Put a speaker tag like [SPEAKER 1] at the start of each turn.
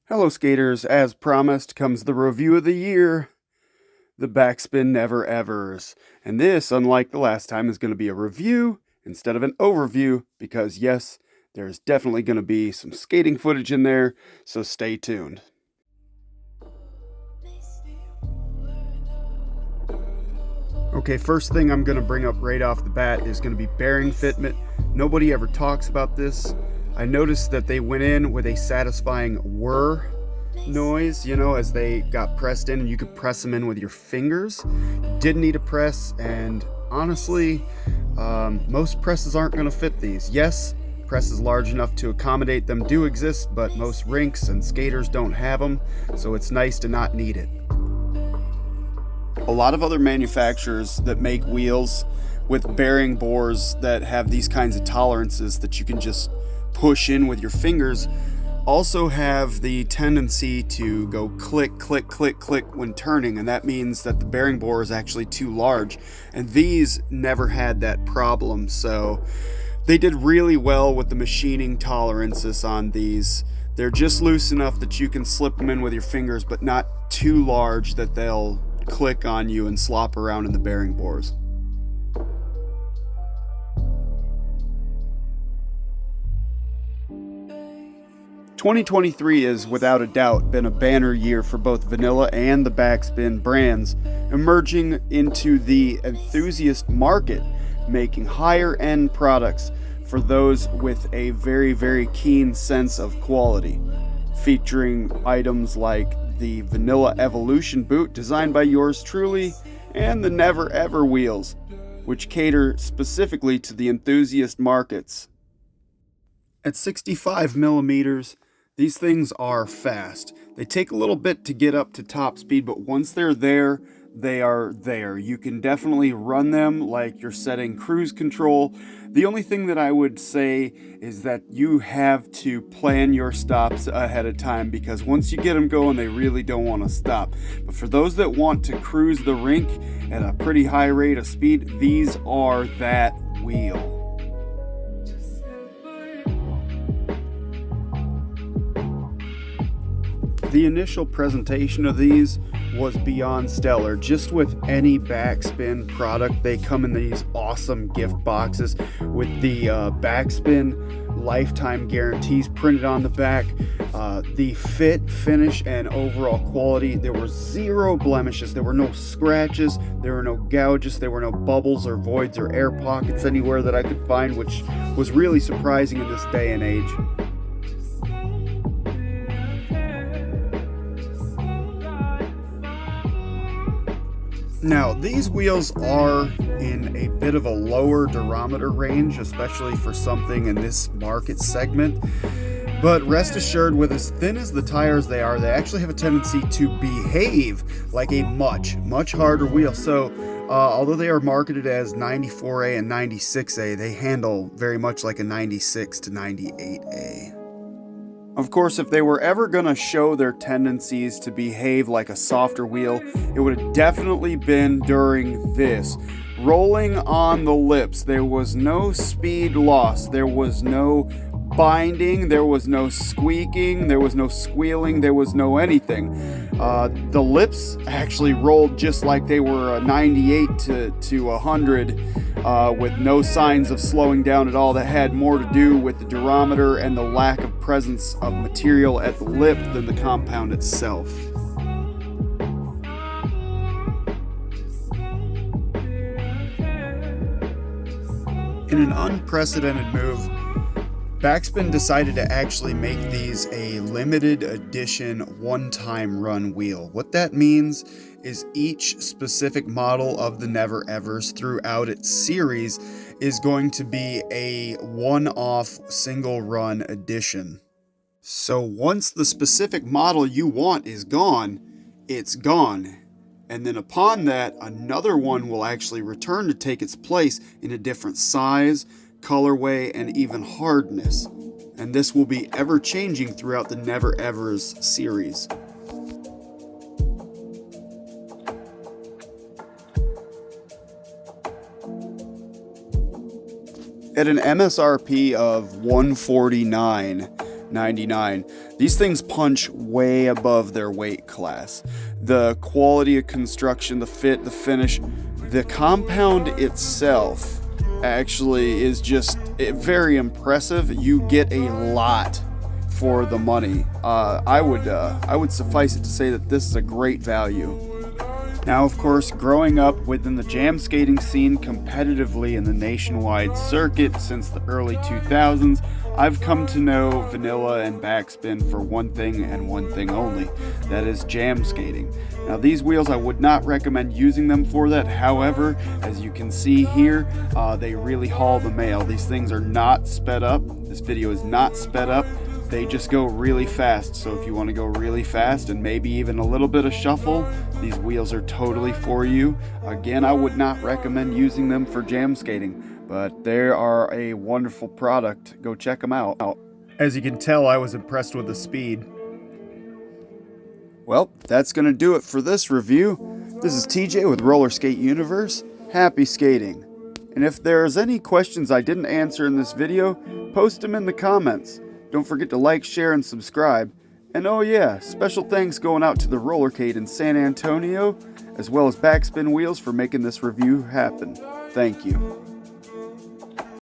[SPEAKER 1] Hello skaters, as promised comes the review of the year, the Backspin Never-Evers. And this, unlike the last time, is going to be a review instead of an overview because yes, there's definitely going to be some skating footage in there, so stay tuned. Okay, first thing I'm going to bring up right off the bat is going to be bearing fitment. Nobody ever talks about this. I noticed that they went in with a satisfying whir noise, as they got pressed in, and you could press them in with your fingers. You didn't need a press, and honestly, most presses aren't going to fit these. Yes, presses large enough to accommodate them do exist, but most rinks and skaters don't have them, so it's nice to not need it. A lot of other manufacturers that make wheels with bearing bores that have these kinds of tolerances that you can just push in with your fingers also have the tendency to go click, click, click, click when turning, and that means that the bearing bore is actually too large, and these never had that problem, so they did really well with the machining tolerances on these. They're just loose enough that you can slip them in with your fingers, but not too large that they'll click on you and slop around in the bearing bores. "2023 has without a doubt been a banner year for both Vanilla and the Backspin brands, emerging into the enthusiast market, making higher end products for those with a very, very keen sense of quality, featuring items like the Vanilla Evolution boot designed by yours truly, and the Never-Ever wheels, which cater specifically to the enthusiast markets. At 65 millimeters, these things are fast. They take a little bit to get up to top speed, but once they're there, they are there. You can definitely run them like you're setting cruise control. The only thing that I would say is that you have to plan your stops ahead of time, because once you get them going, they really don't want to stop. But for those that want to cruise the rink at a pretty high rate of speed, these are that wheel. The initial presentation of these was beyond stellar. Just with any Backspin product, they come in these awesome gift boxes with the Backspin lifetime guarantees printed on the back. The fit, finish, and overall quality, there were zero blemishes. There were no scratches, there were no gouges, there were no bubbles or voids or air pockets anywhere that I could find, which was really surprising in this day and age. Now, these wheels are in a bit of a lower durometer range, especially for something in this market segment. But rest assured, with as thin as the tires they are, they actually have a tendency to behave like a much, much harder wheel. So, although they are marketed as 94A and 96A, they handle very much like a 96 to 98A. Of course, if they were ever going to show their tendencies to behave like a softer wheel, it would have definitely been during this. Rolling on the lips, there was no speed loss, there was no binding, there was no squeaking, there was no squealing, there was no anything. The lips actually rolled just like they were a 98 to 100, with no signs of slowing down at all. That had more to do with the durometer and the lack of presence of material at the lip than the compound itself. In an unprecedented move, Backspin decided to actually make these a limited edition one-time run wheel. What that means is each specific model of the Never-Evers throughout its series is going to be a one-off single run edition. So once the specific model you want is gone, it's gone. And then upon that, another one will actually return to take its place in a different size, colorway, and even hardness. And this will be ever changing throughout the Never-Evers series. At an MSRP of $149.99, These things punch way above their weight class. The quality of construction, the fit, the finish, the compound itself actually is just very impressive. You get a lot for the money. I would suffice it to say that this is a great value. Now, of course, growing up within the jam skating scene competitively in the nationwide circuit since the early 2000s, I've come to know vanilla and backspin for one thing and one thing only, that is jam skating. Now, these wheels, I would not recommend using them for that. However, as you can see here, they really haul the mail. These things are not sped up. This video is not sped up. They just go really fast. So if you want to go really fast and maybe even a little bit of shuffle, these wheels are totally for you. Again, I would not recommend using them for jam skating, but they are a wonderful product. Go check them out. As you can tell, I was impressed with the speed. Well, that's going to do it for this review. This is TJ with Roller Skate Universe. Happy skating. And if there's any questions I didn't answer in this video, post them in the comments. Don't forget to like, share, and subscribe. And oh yeah, special thanks going out to the Rollercade in San Antonio, as well as Backspin Wheels for making this review happen. Thank you.